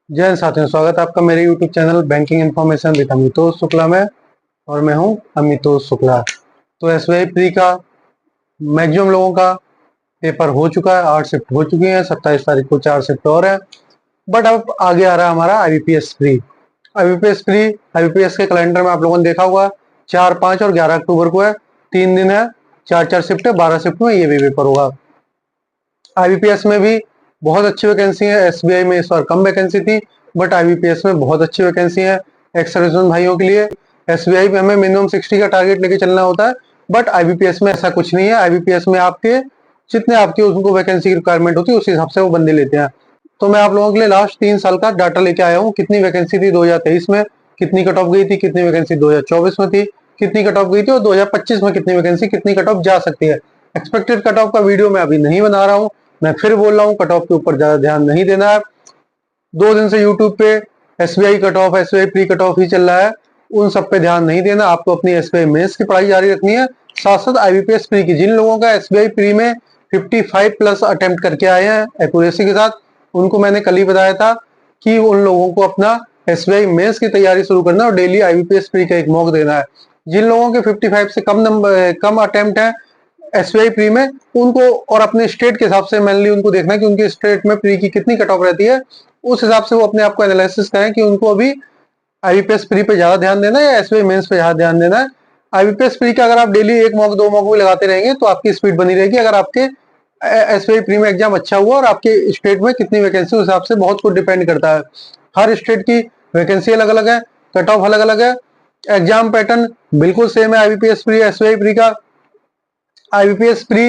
जय हिंद साथियों, स्वागत है आपका मेरे YouTube channel banking information with Amitosh Shukla में। और मैं हूं अमितोष शुक्ला। तो एसबीआई प्री का मैक्सिमम लोगों का पेपर हो चुका है, 8 शिफ्ट हो चुकी हैं, 27 तारीख को 4 शिफ्ट और है। बट अब आगे आ रहा है हमारा आईबीपीएस प्री। आईबीपीएस के कैलेंडर में आप लोगों ने देखा होगा 4, 5 और 11 अक्टूबर को है, 3 दिन है, 4 शिफ्ट है, 12 शिफ्ट में ये भी पेपर होगा। आईबीपीएस में भी बहुत अच्छी वैकेंसी है। एसबीआई में इस बार कम वैकेंसी थी, बट आईबीपीएस में बहुत अच्छी वैकेंसी है एक्स सर्विसमैन भाइयों के लिए। एसबीआई में हमें मिनिमम 60 का टारगेट लेके चलना होता है, बट आईबीपीएस में ऐसा कुछ नहीं है। आईबीपीएस में आपके जितने आपकी उनको वैकेंसी की रिक्वायरमेंट होती है उस हिसाब से वो बंदे लेते हैं। तो मैं आप लोगों के लिए लास्ट 3 साल का डाटा लेके आया हूँ। कितनी वैकेंसी थी 2023 में, कितनी कट ऑफ गई थी, कितनी वैकेंसी 2024 में थी, कितनी कट ऑफ गई थी, और 2025 में कितनी वैकेंसी, कितनी कट ऑफ जा सकती है। एक्सपेक्टेड कट ऑफ का वीडियो मैं अभी नहीं बना रहा हूँ। मैं फिर बोल रहा हूँ, कट ऑफ के ऊपर ज्यादा ध्यान नहीं देना है। 2 दिन से यूट्यूब पे SBI cut off, SBI pre cut off ही चल रहा है, उन सब पे ध्यान नहीं देना। आपको अपनी एसबीआई मेंस की पढ़ाई जारी रखनी है, साथ साथ आईबीपीएस प्री की। जिन लोगों का एसबीआई प्री में 55 प्लस अटेम्प्ट करके आए हैं एक्यूरेसी के साथ, उनको मैंने कल ही बताया था कि उन लोगों को अपना एसबीआई मेंस की तैयारी शुरू करना और डेली आईबीपीएस प्री का एक मॉक देना है। जिन लोगों के 55 से कम अटेम्प्ट है एसबीआई प्री में, उनको और अपने स्टेट के हिसाब से मेनली उनको देखना है कि उनके स्टेट में प्री की कितनी कट ऑफ रहती है। उस हिसाब से वो अपने आप को एनालिसिस करें कि उनको अभी आईबीपीएस प्री पे ज्यादा ध्यान देना है या एसबीआई मेंस पे ज्यादा ध्यान देना है। आईबीपीएस प्री का अगर आप डेली एक मॉक 2 मॉक भी लगाते रहेंगे तो आपकी स्पीड बनी रहेगी। अगर आपके एसबीआई प्री में एग्जाम अच्छा हुआ और आपके स्टेट में कितनी वैकेंसी, उस हिसाब से बहुत कुछ डिपेंड करता है। हर स्टेट की वैकेंसी अलग अलग है, कट ऑफ अलग अलग है, एग्जाम पैटर्न बिल्कुल सेम है आईबीपीएस प्री एसबीआई प्री का। आईबीपीएस प्री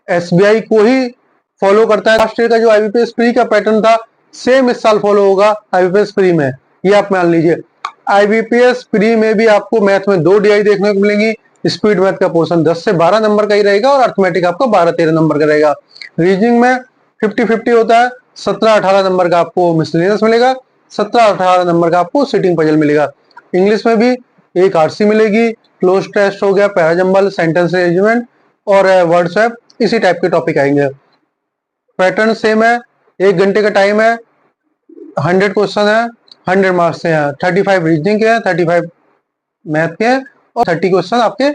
एसबीआई को ही फॉलो करता है। लास्ट ईयर का जो आईबीपीएस प्री का पैटर्न था सेम इस साल फॉलो होगा आईबीपीएस प्री में, ये आप मान लीजिए। आईबीपीएस प्री में भी आपको मैथ में 2 डीआई देखने को मिलेंगी। स्पीड मैथ का पोर्शन 10 से 12 नंबर का ही रहेगा और अर्थमेटिक आपका 12-13 नंबर का रहेगा। रीजनिंग में 50-50 होता है, 17-18 नंबर का आपको मिसलेनियस मिलेगा, 17-18 नंबर का आपको सिटिंग पजल मिलेगा। इंग्लिश में भी एक आरसी मिलेगी, क्लोज टेस्ट हो गया, पैराजंबल, सेंटेंस अरेंजमेंट और वर्ड स्वैप, इसी टाइप के टॉपिक आएंगे। पैटर्न सेम है, 1 घंटे का टाइम है, 100 क्वेश्चन है, 100 मार्क्स से हैं। 35 रीजनिंग के हैं, 35 मैथ के हैं और 30 क्वेश्चन आपके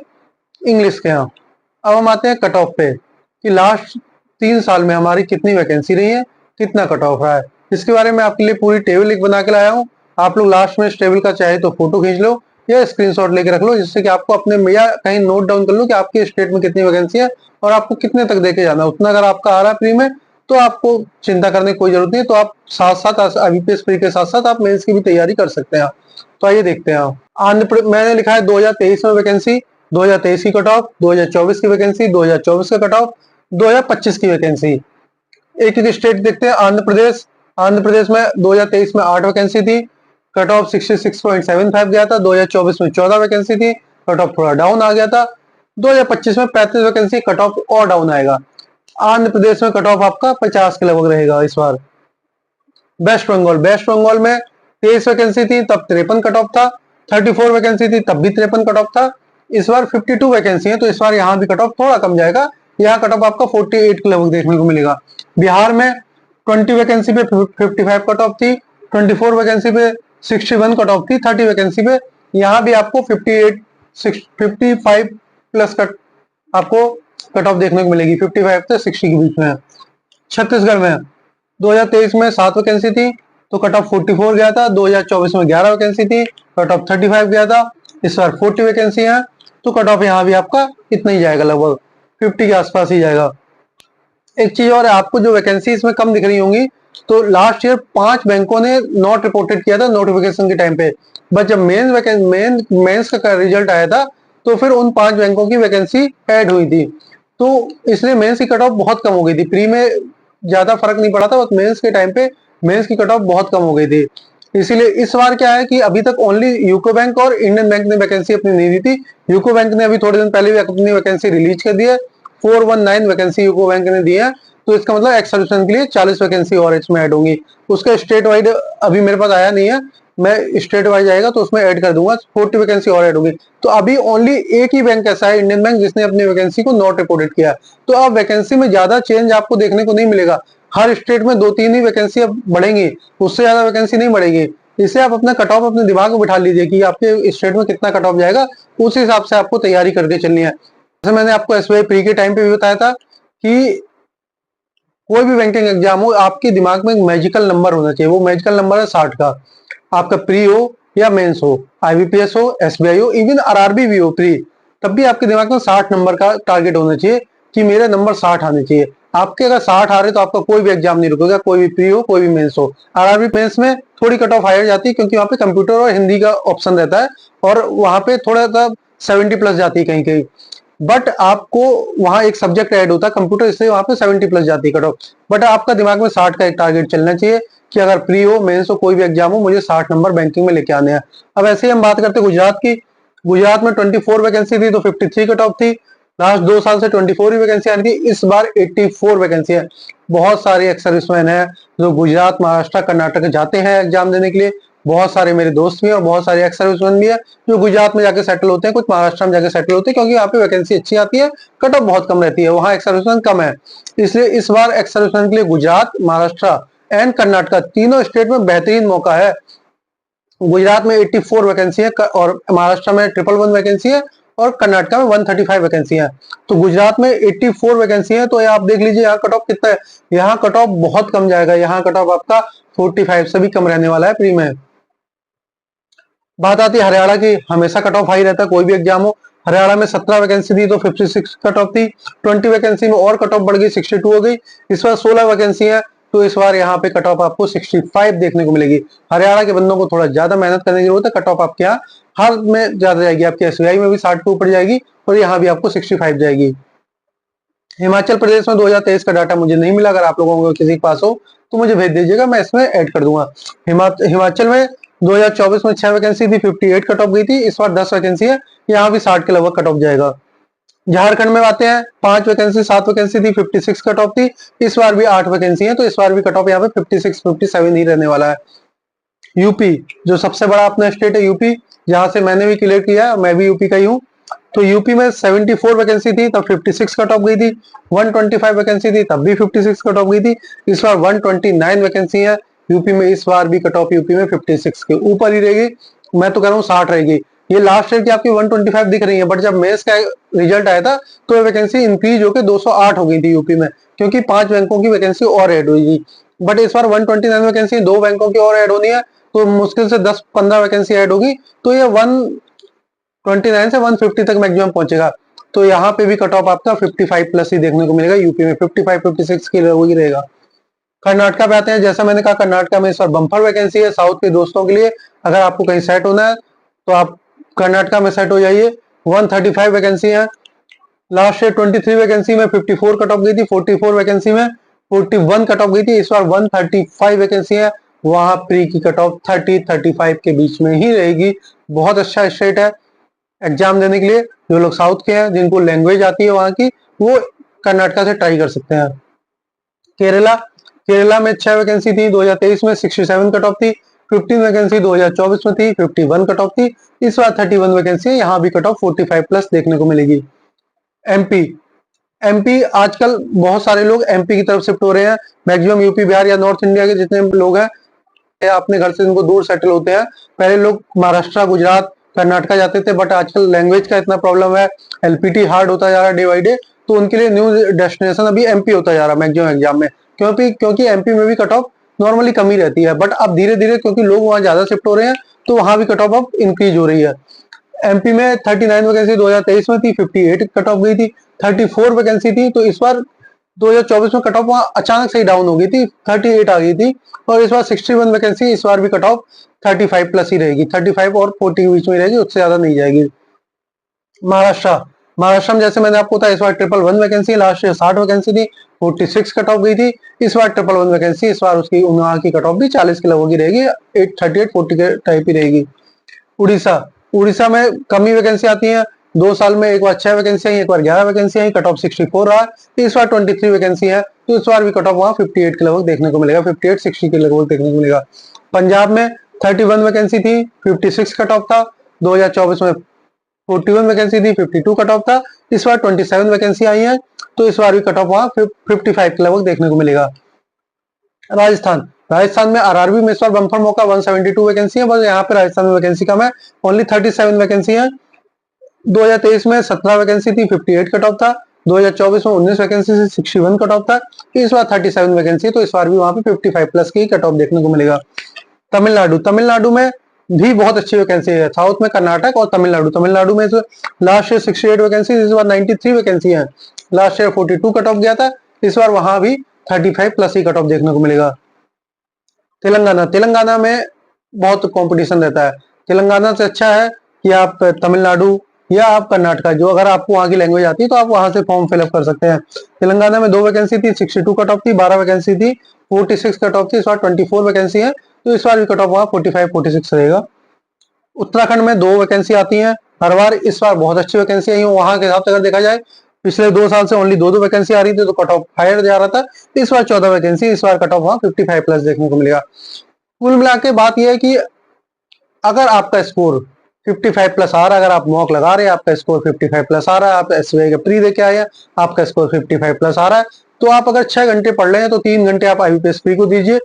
इंग्लिश के हैं। अब हम आते हैं कट ऑफ पे कि लास्ट 3 साल में हमारी कितनी वैकेंसी रही है, कितना कट ऑफ रहा है। इसके बारे में आपके लिए पूरी टेबल एक बना के लाया हूँ। आप लोग लास्ट में इस टेबल का चाहे तो फोटो खींच लो या स्क्रीनशॉट लेके रख लो, जिससे कि आपको अपने या कहीं नोट डाउन कर लो कि आपके स्टेट में कितनी वैकेंसी है और आपको कितने तक देके जाना है। उतना अगर आपका आ रहा है प्री में तो आपको चिंता करने की कोई जरूरत नहीं है। तो आप साथ साथ आईबीपीएस प्री के साथ साथ आप मेंस की भी तैयारी कर सकते हैं। तो आइए देखते हैं। मैंने लिखा है 2023 में वैकेंसी, 2023 की कट ऑफ, 2024 की वैकेंसी, 2024 का कट ऑफ, 2025 की वैकेंसी। एक एक स्टेट देखते हैं। आंध्र प्रदेश, आंध्र प्रदेश में 2023 में 8 वैकेंसी थी, कट ऑफ 66.75 गया था। 2024 में 14 वैकेंसी थी, कट ऑफ थोड़ा डाउन आ गया था। 2025 में 35 वैकेंसी, कट ऑफ और डाउन आएगा। आंध्र प्रदेश में कट ऑफ आपका 50 के लगभग रहेगा इस बार। वेस्ट बंगाल, वेस्ट बंगाल में 23 वैकेंसी थी तब 53 कट ऑफ था, 34 वैकेंसी थी तब भी 53 कट ऑफ था। इस बार 52 वैकेंसी है तो इस बार यहाँ भी कट ऑफ थोड़ा कम जाएगा, यहाँ कट ऑफ आपका 48 के लगभग देखने को मिलेगा। बिहार में 20 वैकेंसी पे 55 कट ऑफ थी, 24 वैकेंसी पे 61 कट ऑफ थी, 30 वैकेंसी पे यहाँ भी आपको 55 प्लस कट आपको कट ऑफ देखने को मिलेगी, 55 से 60 के बीच में। छत्तीसगढ़ में 2023 में 7 वैकेंसी थी तो कट ऑफ 44 गया था। 2024 में 11 वैकेंसी थी, कट ऑफ 35 गया था। इस बार 40 वैकेंसी है तो कट ऑफ यहाँ भी आपका इतना ही जाएगा, लगभग 50 के आसपास ही जाएगा। एक चीज और है, आपको जो वैकेंसी इसमें कम दिख रही होंगी, तो लास्ट ईयर 5 बैंकों ने नॉट रिपोर्टेड किया था नोटिफिकेशन के टाइम पे, बट जब मेंस का रिजल्ट आया था तो फिर उन 5 बैंकों की वैकेंसी ऐड हुई थी, तो इसलिए मेंस की कट ऑफ बहुत कम हो गई थी। प्री में ज्यादा फर्क नहीं पड़ा था, बट मेंस के टाइम पे मेंस की कट ऑफ बहुत कम हो गई थी। इसीलिए इस बार क्या है कि अभी तक ओनली यूको बैंक और इंडियन बैंक ने वैकेंसी अपनी नहीं दी थी। यूको बैंक ने अभी थोड़े दिन पहले भी अपनी वैकेंसी रिलीज कर दी है, 419 वैकेंसी यूको बैंक ने दी है। तो इसका मतलब एक्स सर्विसमैन के लिए 40 वैकेंसी और इसमें ऐड होंगी। उसका स्टेट वाइड अभी मेरे पास आया नहीं है, मैं स्टेट वाइज आएगा तो उसमें ऐड कर दूंगा, 40 वैकेंसी और ऐड होगी। तो अभी ओनली एक ही बैंक ऐसा है, इंडियन बैंक, जिसने अपनी वैकेंसी को नॉट रिपोर्टेड किया है। तो अब वैकेंसी में ज्यादा चेंज आपको देखने को नहीं मिलेगा। हर स्टेट में 2-3 ही वैकेंसी अब बढ़ेंगी, उससे ज्यादा वैकेंसी नहीं बढ़ेगी। इसलिए आप अपना कट ऑफ अपने दिमाग में बिठा लीजिए कि आपके स्टेट में कितना कट ऑफ जाएगा, उस हिसाब से आपको तैयारी करके चलनी है। जैसे मैंने आपको एसबीआई प्री के टाइम पे भी बताया था कि कोई भी बैंकिंग एग्जाम हो, आपके दिमाग में एक मैजिकल नंबर होना चाहिए। वो मैजिकल नंबर है 60 का। आपका प्री हो या मेंस हो, आईबीपीएस हो, एसबीआई हो, इवन आरआरबी भी हो प्री, तब भी आपके दिमाग में 60 नंबर का टारगेट होना चाहिए कि मेरे नंबर 60 आने चाहिए। आपके अगर 60 आ रहे तो आपका कोई भी एग्जाम नहीं रुकेगा, कोई भी प्री हो कोई भी मेंस हो। आरआरबी मेंस में थोड़ी कट ऑफ हायर जाती है क्योंकि वहां पे कंप्यूटर और हिंदी का ऑप्शन रहता है, और वहां पे थोड़ा सा 70 प्लस जाती है कहीं कहीं। बट आपको वहां एक सब्जेक्ट ऐड होता है कंप्यूटर, इससे वहां पे 70 प्लस जाती है कट ऑफ। बट आपका दिमाग में 60 का एक टारगेट चलना चाहिए कि अगर प्री हो मेंस हो कोई भी एग्जाम हो, मुझे 60 नंबर बैंकिंग में लेके आने हैं। अब ऐसे ही हम बात करते हैं गुजरात की। गुजरात में 24 वैकेंसी थी तो 53 कट ऑफ थी। लास्ट 2 साल से 24 ही वैकेंसी आ रही थी, इस बार 84 वैकेंसी है। बहुत सारे एक्स सर्विसमैन है जो गुजरात, महाराष्ट्र, कर्नाटक जाते हैं एग्जाम देने के लिए। बहुत सारे मेरे दोस्त भी हैं और बहुत सारे एक्स सर्विसमैन भी है जो गुजरात में जाके सेटल होते हैं, कुछ महाराष्ट्र में जाके सेटल होते हैं, क्योंकि यहाँ पे वैकेंसी अच्छी आती है, कट ऑफ बहुत कम रहती है, वहां एक्स सर्विसमैन कम है। इसलिए इस बार एक्स सर्विसमैन के लिए गुजरात, महाराष्ट्र एंड कर्नाटक तीनों स्टेट में बेहतरीन मौका है। गुजरात में 84 वैकेंसी है और महाराष्ट्र में 111 वैकेंसी है और कर्नाटक में 135 वैकेंसी है। तो गुजरात में 84 वैकेंसी है, तो आप देख लीजिए यहाँ कट ऑफ कितना है। यहाँ कट ऑफ बहुत कम जाएगा, यहाँ कट ऑफ आपका 45 से भी कम रहने वाला है प्री में। बात आती है हरियाणा की, हमेशा कट ऑफ हाई रहता है कोई भी एग्जाम हो। हरियाणा में 17 वैकेंसी थी तो 56 कट ऑफ थी। 20 वैकेंसी में और कट ऑफ बढ़ गई, 62 हो गई। इस बार 16 वैकेंसी है तो इस बार यहाँ पे कट ऑफ आपको 65 देखने को मिलेगी। हरियाणा के बंदों को थोड़ा ज्यादा मेहनत करने की जरूरत है, कट ऑफ आपके यहाँ हर में ज्यादा जाएगी, आपकी एसबीआई में भी 60 के ऊपर जाएगी और यहाँ भी आपको 65 जाएगी। हिमाचल प्रदेश में 2023 का डाटा मुझे नहीं मिला, अगर आप लोगों को किसी के पास हो तो मुझे भेज दीजिएगा, मैं इसमें ऐड कर दूंगा। हिमाचल में 2024 में 6 वैकेंसी थी, 58 कट ऑफ गई थी। इस बार 10 वैकेंसी है, यहाँ भी 60 के लगभग कट ऑफ जाएगा। झारखंड में आते हैं, 5 वैकेंसी 7 वैकेंसी थी, 56 कट ऑफ थी। इस बार भी 8 वैकेंसी है तो इस बार भी कट ऑफ यहाँ पे 56 57 ही रहने वाला है। यूपी जो सबसे बड़ा अपना स्टेट है यूपी, जहां से मैंने भी क्लियर किया, मैं भी यूपी का ही हूँ। तो यूपी में 74 वैकेंसी थी तब 56 कट ऑफ गई थी। 125 वैकेंसी थी तब भी 56 कट ऑफ गई थी। इस बार 129 वैकेंसी है यूपी में, इस बार भी कट ऑफ यूपी में 56 के ऊपर ही रहेगी। मैं तो कह रहा हूँ 60 रहेगी। ये लास्ट ईयर की आपकी 125 दिख रही है, बट जब मेंस का रिजल्ट आया था तो वैकेंसी इंक्रीज होकर 208 हो गई थी यूपी में, क्योंकि 5 बैंकों की वैकेंसी और ऐड हुई थी। बट इस बार 129 वैकेंसी 2 बैंकों की और ऐड होनी है, तो मुश्किल से 10-15 वैकेंसी ऐड होगी, तो ये 129 से 150 तक मैक्सिमम पहुंचेगा। तो यहाँ पे भी कट ऑफ आपका 55 प्लस ही देखने को मिलेगा, यूपी में 55-56 के वही रहेगा। कर्नाटका पे आते हैं, जैसा मैंने कहा कर्नाटका में इस बार बम्पर वैकेंसी है साउथ के दोस्तों के लिए। अगर आपको कहीं सेट होना है तो आप कर्नाटका में सेट हो जाइए। 135 वैकेंसी है, लास्ट ईयर 23 वैकेंसी में 54 कट ऑफ गई थी, 44 वैकेंसी में 41 कट ऑफ गई थी। इस बार 135 वैकेंसी है, वहां प्री की कट ऑफ 30-35 के बीच में ही रहेगी। बहुत अच्छा स्टेट है एग्जाम देने के लिए। जो लोग साउथ के हैं जिनको लैंग्वेज आती है वहां की, वो कर्नाटका से ट्राई कर सकते हैं। केरला, केरला में 6 वैकेंसी थी 2023 में, 67 कट ऑफ थी। 15 वैकेंसी 2024 में थी, 51 कट ऑफ थी। इस बार 31 वैकेंसी है, यहाँ भी कट ऑफ 45 प्लस देखने को मिलेगी। एमपी, एमपी आजकल बहुत सारे लोग एमपी की तरफ शिफ्ट हो रहे हैं। मैक्सिमम यूपी, बिहार या नॉर्थ इंडिया के जितने लोग हैं अपने घर से इनको दूर सेटल होते हैं। पहले लोग महाराष्ट्र, गुजरात, कर्नाटका जाते थे, बट आजकल लैंग्वेज का इतना प्रॉब्लम है, एलपीटी हार्ड होता जा रहा है डे बाई डे, तो उनके लिए न्यू डेस्टिनेशन अभी एमपी होता जा रहा है मैक्सिमम एग्जाम में। क्योंकि एमपी में भी कट ऑफ नॉर्मली कम ही रहती है, बट अब धीरे धीरे क्योंकि लोग वहां ज्यादा शिफ्ट हो रहे हैं तो वहां भी कट ऑफ अब इंक्रीज हो रही है। एमपी में 39 वैकेंसी 2023 में थी, 58 कट ऑफ गई थी। 34 वैकेंसी थी तो इस बार 2024 में कट ऑफ वहां अचानक से ही डाउन हो गई थी, 38 आ गई थी। और इस बार 61 वैकेंसी, इस बार भी कट ऑफ 35 प्लस ही रहेगी, 35 और 40 के बीच में रहेगी, उससे ज्यादा नहीं जाएगी। महाराष्ट्र, महाराष्ट्र में जैसे मैंने आपको बताया इस बार 111 वैकेंसी, लास्ट ईयर 60 वैकेंसी थी, 46 कट ऑफ गई थी। इस बार 111 वैकेंसी, इस बार उसकी वहां की कट ऑफ भी 40 के लगभग ही रहेगी, 38-40 के टाइप ही रहेगी। उड़ीसा, उड़ीसा में कम ही वैकेंसी आती है। 2 साल में एक बार 6 वैकेंसी आई, एक बार 11 वैकेंसी आई, कट ऑफ 64 रहा। इस बार 23 वैकेंसी है तो इस बार भी कट ऑफ वहां 58 के लगभग देखने को मिलेगा, 58-60 के लगभग देखने को मिलेगा। पंजाब में 31 वैकेंसी थी, 56 कट ऑफ था। 2024 में 41 वैकेंसी थी, 52 कट ऑफ था। इस बार 27 वैकेंसी आई है तो इस बार भी कट ऑफ वहां 55 के लगभग देखने को मिलेगा। राजस्थान, राजस्थान में आरआरबी में इस बार बम्पर मौका 172 वैकेंसी है, बस यहाँ पे राजस्थान में वैकेंसी कम है, ओनली 37 वैकेंसी है। 2023 में 17 वैकेंसी थी, 58 कट ऑफ था। 2024 में 19 वैकेंसी से 61 कट ऑफ था। इस बार 37 वैकेंसी है, तो इस बार भी वहां पे 55 प्लस की कट ऑफ देखने को मिलेगा। तमिलनाडु, तमिलनाडु में भी बहुत अच्छी वैकेंसी है। साउथ में कर्नाटक और तमिलनाडु, तमिलनाडु में लास्ट ईयर 68 वैकेंसी, इस बार 93 वैकेंसी है। लास्ट ईयर 42 कट ऑफ गया था, इस बार वहां भी 35 प्लस ही कट ऑफ देखने को मिलेगा। तेलंगाना, तेलंगाना में बहुत कंपटीशन रहता है। तेलंगाना से अच्छा है कि आप तमिलनाडु या आप कर्नाटका, जो अगर आपको वहां की लैंग्वेज आती है तो आप वहां से फॉर्म फिलअप कर सकते हैं। तेलंगाना में 2 वैकेंसी थी, 62 कट ऑफ थी, 12 वैकेंसी थी, 46 कट ऑफ थी, इस बार 24 वैकेंसी है, तो इस बार भी कट ऑफ वहां 45-46 रहेगा। उत्तराखंड में 2 वैकेंसी आती हैं हर बार, इस बार बहुत अच्छी वैकेंसी आई है वहां के हिसाब से। अगर देखा जाए पिछले 2 साल से ओनली 2-2 वैकेंसी आ रही थी, तो कट ऑफ हायर जा रहा था। इस बार 14 वैकेंसी, इस बार कट ऑफ वहां 55 प्लस देखने को मिलेगा। कुल मिला के बात यह है कि अगर आपका स्कोर 55 प्लस आ रहा है, अगर आप मॉक लगा रहे हैं, आपका स्कोर 55 प्लस आ रहा है, आप एसबीआई का प्री देके आए हैं, आपका स्कोर 55 प्लस आ रहा है, तो आप अगर 6 घंटे पढ़ रहे हैं तो 3 घंटे आप आईबीपीएस प्री को दीजिए,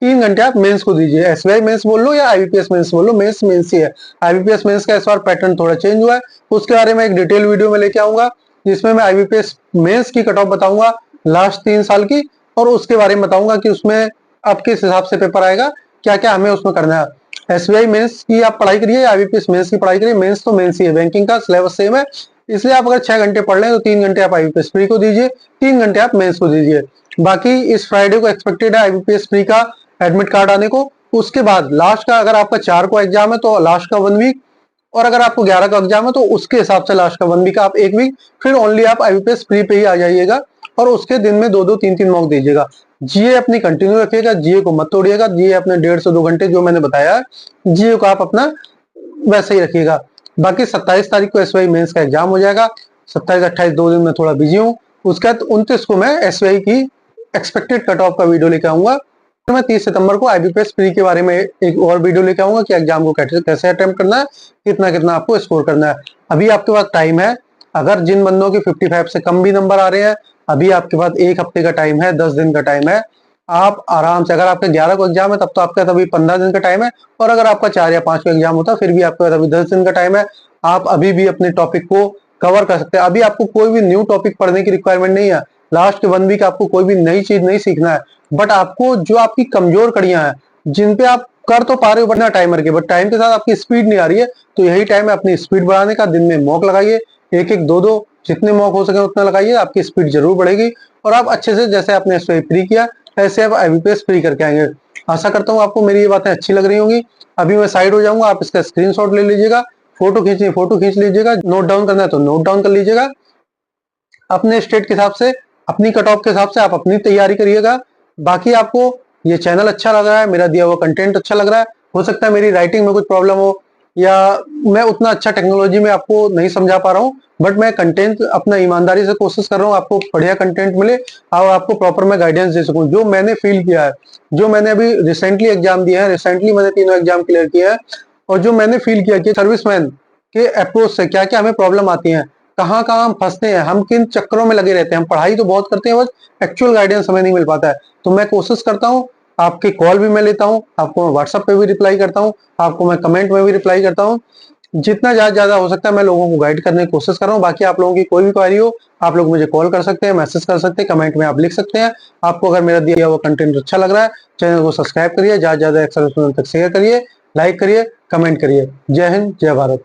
3 घंटे आप मेंस को दीजिए। एसबीआई मेंस बोल लो या आईबीपीएस मेंस बोल लो, मेंस मेंस ही है। आईबीपीएस मेंस का इस बार पैटर्न थोड़ा चेंज हुआ है, उसके बारे में एक डिटेल वीडियो में लेके आऊंगा, जिसमें मैं आईबीपीएस मेंस की कट ऑफ बताऊंगा लास्ट 3 साल की, और उसके बारे में बताऊंगा कि उसमें अब किस हिसाब से पेपर आएगा, क्या क्या हमें उसमें करना है। एसबीआई मेंस की आप पढ़ाई करिए, आईबीपीएस मेंस की पढ़ाई करिए, मेंस तो मेंस ही है, बैंकिंग का सिलेबस सेम है, इसलिए आप अगर 6 घंटे पढ़ लें तो 3 घंटे आप आईबीपीएस प्री को दीजिए, 3 घंटे आप मेंस को दीजिए। बाकी इस फ्राइडे को एक्सपेक्टेड है आईबीपीएस प्री का एडमिट कार्ड आने को। उसके बाद लास्ट का, अगर आपका 4 को एग्जाम है तो लास्ट का 1 वीक, और अगर आपको 11 का एग्जाम है तो उसके हिसाब से लास्ट का 1 वीक, आप 1 वीक फिर ओनली आप आईबीपीएस प्री पे ही आ जाइएगा, और उसके दिन में 2-2 3-3 मॉक दीजिएगा। जीए अपनी कंटिन्यू रखिएगा, जीए को मत तोड़िएगा, जीए अपने 1.5 से 2 घंटे जो मैंने बताया, जीए को आप अपना वैसे ही रखिएगा। बाकी 27 तारीख को एसबीआई मेंस का एग्जाम हो जाएगा, 27-28 2 दिन में थोड़ा बिजी हूँ। उसके बाद 29 को मैं एसबीआई की एक्सपेक्टेड कट ऑफ का वीडियो लेके आऊंगा। मैं 30 सितंबर को आईबीपीएस प्री के बारे में एक और वीडियो लेके आऊंगा कि एग्जाम को कैसे अटेम्प्ट करना है, कितना कितना आपको स्कोर करना है। अभी आपके पास टाइम है, अगर जिन बंदों के 55 से कम भी नंबर आ रहे हैं, अभी आपके पास 1 हफ्ते का टाइम है, 10 दिन का टाइम है, आप आराम से, अगर आपका 11 को एग्जाम है तब तो आपका अभी 15 दिन का टाइम है, और अगर आपका 4 या 5 को एग्जाम होता फिर भी आपके पास अभी 10 दिन का टाइम है। आप अभी भी अपने टॉपिक को कवर कर सकते हैं। अभी आपको कोई भी न्यू टॉपिक पढ़ने की रिक्वायरमेंट नहीं है, लास्ट के 1 वीक आपको कोई भी नई चीज नहीं सीखना है, बट आपको जो आपकी कमजोर कड़ियां हैं, जिन पे आप कर तो पा रहे हो बिना टाइमर के, बट टाइम के साथ आपकी स्पीड नहीं आ रही है, तो यही टाइम है अपनी स्पीड बढ़ाने का। दिन में मॉक लगाइए, 1-1 2-2 जितने मॉक हो सके उतना लगाइए, आपकी स्पीड जरूर बढ़ेगी, और आप अच्छे से, जैसे आपने एसबीआई प्री किया ऐसे आप आईबीपीएस प्री करके आएंगे। आशा करता हूँ आपको मेरी ये बातें अच्छी लग रही होंगी। अभी मैं साइड हो जाऊंगा, आप इसका स्क्रीनशॉट ले लीजिएगा, फोटो खींचनी फोटो खींच लीजिएगा, नोट डाउन करना है तो नोट डाउन कर लीजिएगा। अपने स्टेट के हिसाब से, अपनी कट ऑफ के हिसाब से आप अपनी तैयारी करिएगा। बाकी आपको ये चैनल अच्छा लग रहा है, मेरा दिया हुआ कंटेंट अच्छा लग रहा है, हो सकता है मेरी राइटिंग में कुछ प्रॉब्लम हो, या मैं उतना अच्छा टेक्नोलॉजी में आपको नहीं समझा पा रहा हूँ, बट मैं कंटेंट अपना ईमानदारी से कोशिश कर रहा हूँ आपको बढ़िया कंटेंट मिले, और आपको प्रॉपर मैं गाइडेंस दे सकूँ। जो मैंने फील किया है, जो मैंने अभी रिसेंटली एग्जाम दिया है, रिसेंटली मैंने 3 एग्जाम क्लियर किया है, और जो मैंने फील किया कि सर्विसमैन के अप्रोच से क्या क्या हमें प्रॉब्लम आती है, कहाँ कहाँ हम फंसते हैं, हम किन चक्करों में लगे रहते हैं, हम पढ़ाई तो बहुत करते हैं, बस एक्चुअल गाइडेंस हमें नहीं मिल पाता है। तो मैं कोशिश करता हूँ, आपकी कॉल भी मैं लेता हूँ, आपको मैं व्हाट्सएप पे भी रिप्लाई करता हूँ, आपको मैं कमेंट में भी रिप्लाई करता हूँ। जितना ज्यादा हो सकता है मैं लोगों को गाइड करने की कोशिश कर रहा हूँ। बाकी आप लोगों की कोई भी क्वेरी हो, आप लोग मुझे कॉल कर सकते हैं, मैसेज कर सकते हैं, कमेंट में आप लिख सकते हैं। आपको अगर मेरा दिया हुआ कंटेंट अच्छा लग रहा है, चैनल को सब्सक्राइब करिए, ज्यादा से ज्यादा तक शेयर करिए, लाइक करिए, कमेंट करिए। जय हिंद, जय भारत।